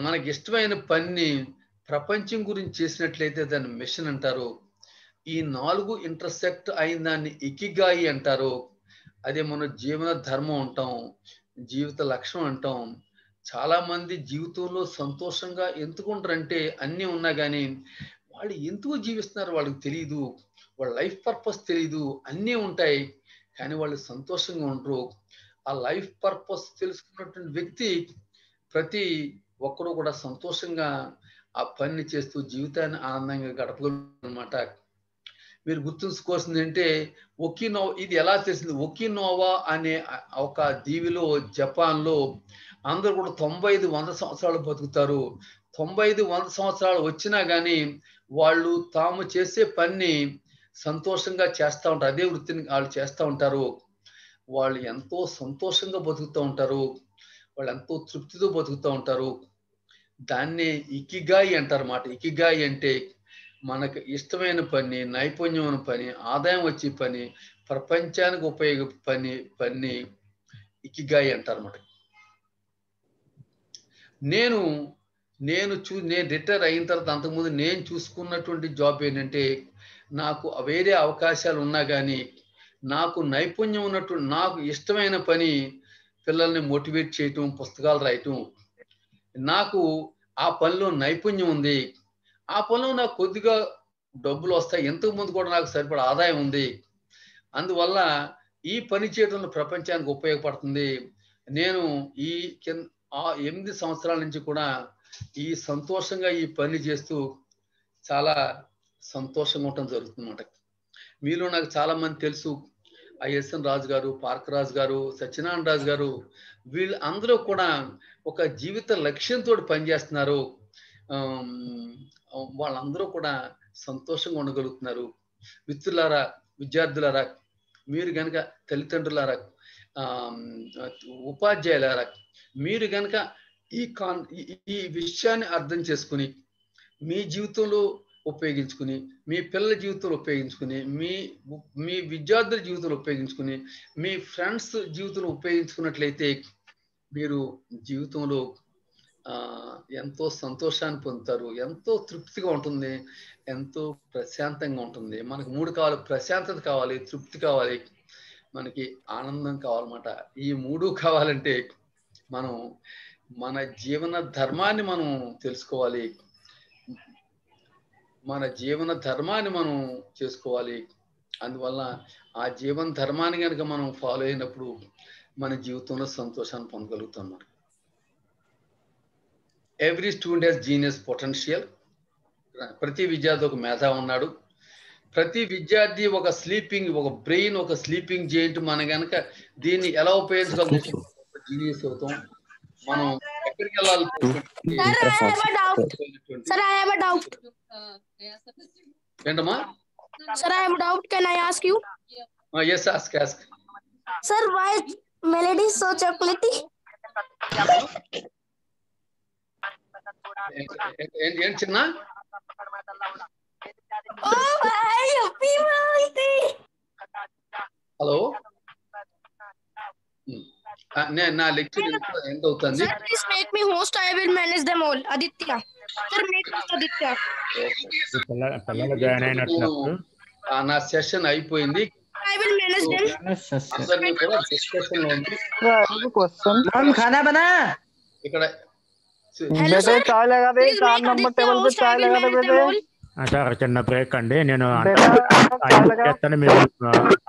మనకి ఇష్టమైన పనిని ప్రపంచం గురించి చేసినట్లయితే దాన్ని మిషన్ అంటారు. ఈ 4 ఇంటర్సెక్ట్ అయిన దాన్ని ఇకిగాయి అంటారు. అదే మన జీవన ధర్మం అంటాం, జీవిత లక్ష్యం అంటాం. చాలా మంది జీవితంలో సంతోషంగా ఎందుకుంటారంటే అన్నీ ఉన్నా కానీ వాళ్ళు ఎందుకు జీవిస్తున్నారు వాళ్ళకి తెలియదు, వాళ్ళ లైఫ్ పర్పస్ తెలియదు. అన్నీ ఉంటాయి కానీ వాళ్ళు సంతోషంగా ఉండరు. ఆ లైఫ్ పర్పస్ తెలుసుకున్నటువంటి వ్యక్తి ప్రతి ఒక్కరూ కూడా సంతోషంగా ఆ పనిని చేస్తూ జీవితాన్ని ఆనందంగా గడపగలరు అన్నమాట. మీరు గుర్తుంచుకోవాల్సింది అంటే ఒకినోవా, ఇది ఎలా తెలిసింది? ఒకినోవా అనే ఒక దీవిలో జపాన్లో అందరూ కూడా 95-100 సంవత్సరాలు బతుకుతారు. 95-100 సంవత్సరాలు వచ్చినా కానీ వాళ్ళు తాము చేసే పని సంతోషంగా చేస్తూ ఉంటారు. అదే వృత్తిని వాళ్ళు చేస్తూ ఉంటారు. వాళ్ళు ఎంతో సంతోషంగా బతుకుతూ ఉంటారు, వాళ్ళు ఎంతో తృప్తితో బతుకుతూ ఉంటారు. దాన్నే ఇకిగాయి అంటారు మాట. ఇకిగాయి అంటే మనకు ఇష్టమైన పని, నైపుణ్యమైన పని, ఆదాయం వచ్చే పని, ప్రపంచానికి ఉపయోగ పని ఇకిగాయి అంటారు అన్నమాట. నేను రిటైర్ అయిన తర్వాత అంతకుముందు నేను చూసుకున్నటువంటి జాబ్ ఏంటంటే నాకు వేరే అవకాశాలు ఉన్నా కానీ నాకు నైపుణ్యం ఉన్నటువంటి నాకు ఇష్టమైన పని పిల్లల్ని మోటివేట్ చేయటం, పుస్తకాలు రాయటం. నాకు ఆ పనిలో నైపుణ్యం ఉంది, ఆ పనిలో నాకు కొద్దిగా డబ్బులు వస్తాయి, ఇంతకు ముందు కూడా నాకు సరిపడా ఆదాయం ఉంది. అందువల్ల ఈ పని చేయడంలో ప్రపంచానికి ఉపయోగపడుతుంది. నేను ఈ 8 సంవత్సరాల నుంచి కూడా ఈ సంతోషంగా ఈ పని చేస్తూ చాలా సంతోషంగా ఉండటం జరుగుతుందన్నమాట. మీలో నాకు చాలా మంది తెలుసు, ఎస్ఎన్ రాజు గారు, పార్క్ రాజు గారు, సత్యనారాయణ రాజు గారు, వీళ్ళందరూ కూడా ఒక జీవిత లక్ష్యంతో పనిచేస్తున్నారు. వాళ్ళందరూ కూడా సంతోషంగా ఉండగలుగుతున్నారు. మిత్రులారా, విద్యార్థులారా, మీరు గనక తల్లిదండ్రులారా, ఉపాధ్యాయులారా, మీరు గనక ఈ విషయాన్ని అర్థం చేసుకుని మీ జీవితంలో ఉపయోగించుకుని, మీ పిల్లల జీవితంలో ఉపయోగించుకుని, మీ విద్యార్థుల జీవితంలో ఉపయోగించుకుని, మీ ఫ్రెండ్స్ జీవితంలో ఉపయోగించుకున్నట్లయితే మీరు జీవితంలో ఎంతో సంతోషాన్ని పొందుతారు, ఎంతో తృప్తిగా ఉంటుంది, ఎంతో ప్రశాంతంగా ఉంటుంది. మనకు 3 కావాలి: ప్రశాంతత కావాలి, తృప్తి కావాలి, మనకి ఆనందం కావాలన్నమాట. ఈ 3 కావాలంటే మనం మన జీవన ధర్మాన్ని మనం తెలుసుకోవాలి, మన జీవన ధర్మాన్ని మనం చేసుకోవాలి. అందువల్ల ఆ జీవన ధర్మాన్ని కనుక మనం ఫాలో అయినప్పుడు మన జీవితంలో సంతోషాన్ని పొందగలుగుతాం. మనం every student has genius potential. ప్రతి విద్యార్థి ఒక మేధా ఉన్నాడు. ప్రతి విద్యార్థి ఒక బ్రెయిన్, ఒక స్లీపింగ్ జెయింట్. మనం కనుక దీన్ని ఎలా ఉపయోగించగలుగుతాం, జీనియస్ అవుతాం. మనం ఎక్కడికి వెళ్ళాలి? ఏంటమ్మా? Sir, I have a doubt. Can I ask you? Yes, ask. Sir, why melody is so chocolatey? ఏంటి చిన్న? Oh, happy birthday. హలో, నా లెక్చర్ ఎంత అవుతుంది? Sir, please make me host. I will manage them all. Aditya. Sir, make us Aditya. పిల్లలు join అయినట్టు నా session అయిపోయింది. I will manage them. అందరినీ కూడా డిస్కషన్ లో ఉంది. खाना बना ఇక్కడ Hello, sir. चाय लगा दे, Please 4 make number Aditya table पे host. I चाय will लगा दे manage them बेटे। all. సార్ చిన్న బ్రేక్ అండి. నేను बेटा चाय लगा। చేస్తాను, మీరు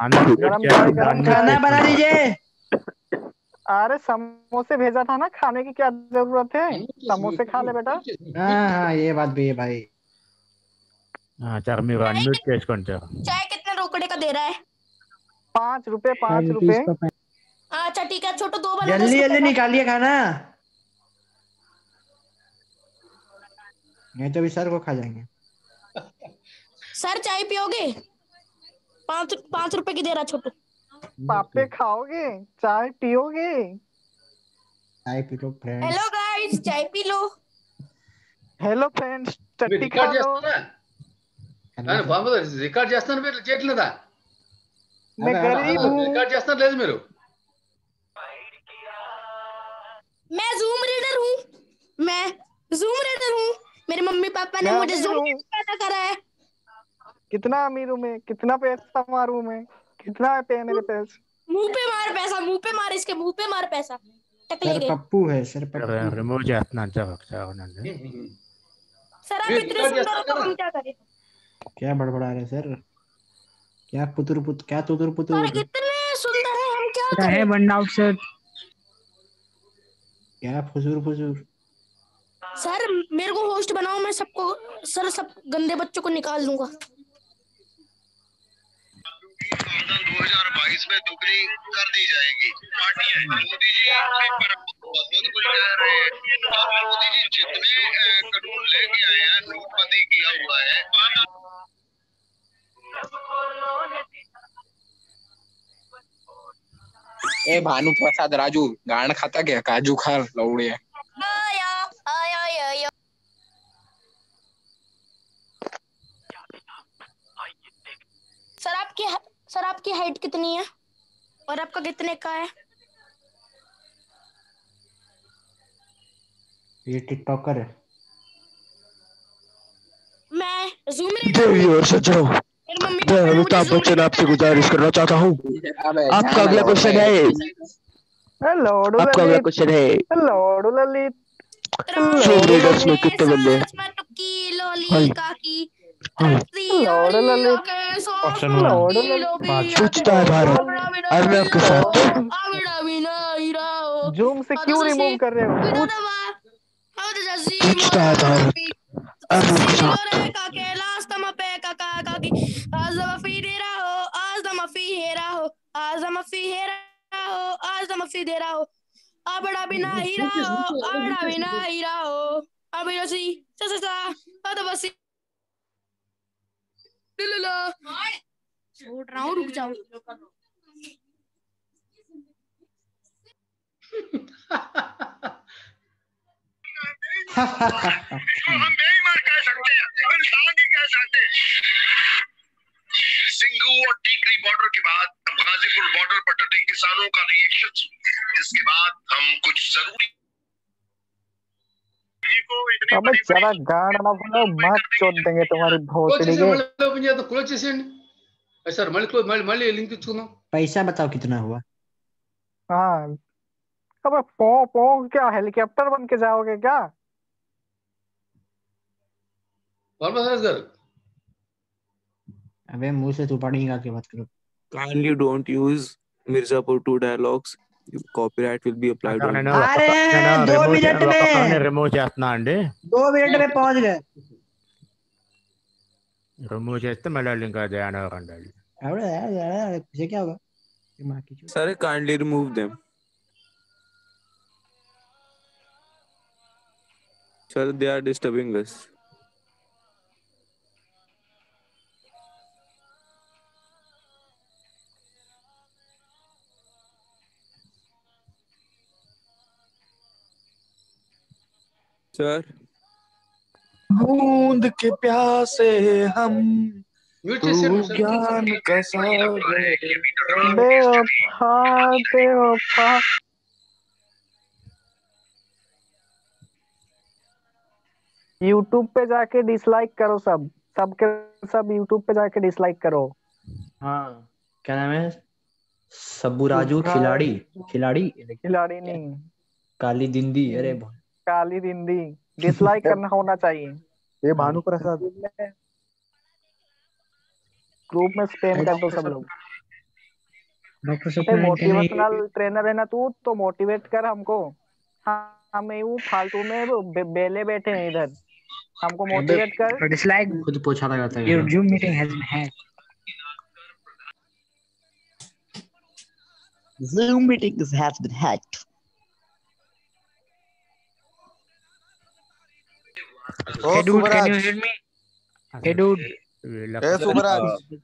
అందరూ गरम wait चाय, చేయండి. गरम అన్ని खाना చేయండి. बना दीजिए। अरे समोसे भेजा था ना, खाने की क्या जरूरत है, समोसे खा ले बेटा। हाँ ये बात भी है भाई। సార్ మీరు అన్మ్యూట్ చేసుకోండి సార్. चाय कितने रुपए का दे रहा है? 5 रुपए 5 रुपए। अच्छा ठीक है, छोटू 2 बना दो जल्दी 10 जल्दी रुपए का। निकालिए खाना, नहीं तो भी सर को खा जाएंगे। सर चाय पियोगे? 5 रुपए की दे रहा छोटू। पापे खाओगे, चाय पियोगे? चाय P low friends. Hello guys, चाय पी लो। हेलो फ्रेंड्स, మీరు चट्टी खा రికార్డ్ लो। చేస్తారా? బాబు రికార్డ్ చేస్తాను, మీరు చేయట్లేదా? मैं गरीब हूँ। రికార్డ్ చేస్తారు లేదు మీరు? मैं जूम रीडर हूँ, मैं जूम रीडर हूँ। मेरे मम्मी पापा ने मैं मुझे अमीर जूम हूँ। रीडर पैदा करा है। कितना अमीर हूँ मैं, कितना पैसा मारूं मैं, कितना पे है मेरे पैसे। मुंह पे मार पैसा, मुंह पे मार, इसके मुंह पे मार पैसा। टकले सर गए। पप्पू है, सर पप्पू। రిమూవ్ చేస్తున్నాను సార్ ఒకసారి. అవునండి. सर आप మీరు इतने రికార్డ్ सुंदर हो చేస్తారు तो కదా? हम क्या करें? क्या बड़बड़ा रहे सर, क्या पुतुर क्या तुतुर सर पुतुर इतने सुंदर है, हम क्या क्या है करें? वन आउट सर, क्या फुजूर फुजूर। सर मेरे को होस्ट बनाओ, मैं सबको, सर सब गंदे बच्चों को निकाल दूंगा। 2022 में दुगनी कर दी जाएगी। मोदी जी बहुत कुछ कह रहे हैं, और मोदी जी जितने कानून लेके आए हैं, नोटबंदी किया हुआ है। ए भानु प्रसाद राजू गांड खाता क्या, काजू खा लौड़े। आया आया आया। सर आपकी हाइट कितनी है और आपका कितने का है? ये टिकटॉकर है। मैं जूम रीडर हूँ। मेरी मम्मी पापा ने मुझे अमिताभ Zoom बच्चन रीडर आपसे पैदा गुजारिश करा करना चाहता हूँ, आपका अगला क्वेश्चन है, हेलो आपका अगला क्वेश्चन है, हेलो ललित। Zoom readers में कितने बंदे हैं? लोली हाय। काकी हाय। लॉर्ड ललित। लॉर्ड ललित। पूछता है भारत, और मैं आपके साथ। जूम से क्यों रिमूव कर रहे हो? पूछता है भारत, और मैं आपके साथ। आबड़ा बिना हीरा हो, आबड़ा बिना हीरा हो, अबिरसी सससा अदबसी लुलुलो। छोड़ रहा हूँ, रुक जाओ। इसको हम बेईमान कह सकते हैं, इंसान ही कह किसानों का रिएक्शन, जिसके बाद हम कुछ जरूरी अबे जरा गाड़ ना बोलो, मत चोद देंगे तुम्हारी भोसड़ी के। క్లోజ్ చేసేయండి సార్, మళ్ళీ లింక్ ఇచ్చుకుందాం. पैसा बताओ कितना हुआ? हाँ अबे पो पो क्या हेलीकॉप्टर बन के जाओगे क्या? వర్మరాజ్ గారు अबे मुंह से तू पढ़ी निकाल के बात करो। Kindly don't use Mirzapur 2 dialogues. Copyright will be applied on you. अरे 2 मिनट में రిమూవ్ చేస్తున్నా అండి. 2 मिनट में पहुंच गए। రిమూవ్ చేస్తే మళ్ళీ ఇంకా ధ్యానం అవ్వకండి. अबे यार ये क्या होगा? दिमाग की चूत। Sir, kindly remove them. Sir, they are disturbing us. Sir, बूंद के प्यासे हम మ్యూట్ तू చేసేయండి. ज्ञान का सागर बेवफा बेवफा यूट्यूब पे जाके डिसलाइक करो, सबके सब यूट्यूब पे जाके डिसलाइक करो। हाँ क्या नाम है? सब्बू राजू खिलाड़ी खिलाड़ी खिलाड़ी नहीं, काली दिंदी। अरे काली दिंदी डिसलाइक करना होना चाहिए। ये भानु प्रसाद ग्रुप में स्पैम कर दो सब लोग। डॉक्टर अरे सप्लाई मोटिवेशनल ट्रेनर है ना तू, तो मोटिवेट कर हमको। हमें यूं फालतू में बेले बैठे हैं इधर, हमको मोटिवेट कर। डिसलाइक खुद पोछा लगाता है। Your Zoom meeting has been hacked. Zoom meeting has been hacked. Hey dude, can you hear me? Hey dude,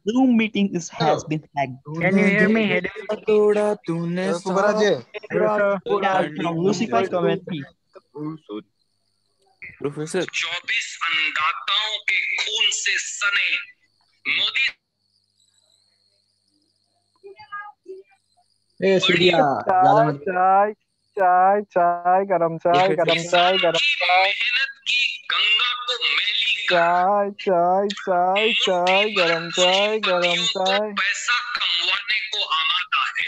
Zoom meeting has been hacked. can you hear me? Hey dude, तोड़ा तूने सुबराज Lucifer commentary. Professor, 24 अन्नदाताओं के खून से सने मोदी ए सूर्या ज्यादा मत चाय चाय चाय गरम चाय गरम चाय गरम चाय मेहनत की गंगा को मैली कर चाय चाय चाय चाय गरम चाय गरम चाय पैसा कमवाने को आमादा है।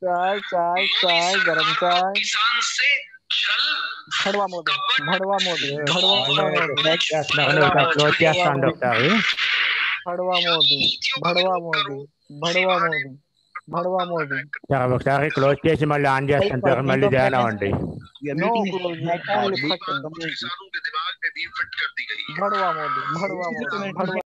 चाय चाय चाय गरम चाय। किसान से छल भड़वा मोदी भड़वा मोदी भड़वा मोदी క్లోజ్ చేస్తాను డాక్టర్. भड़वा मोदी भड़वा मोदी भड़वा मोदी भड़वा मोदी। సార్ ఒకసారి క్లోజ్ చేసి మళ్ళీ ఆన్ చేస్తాను సార్, మళ్ళీ ధ్యానం అవ్వండి. नो क्लोज ओनली फकिंग किसानों के दिमाग में भी फिट कर दी गई है। भड़वा मोदी भड़वा मोदी भड़वा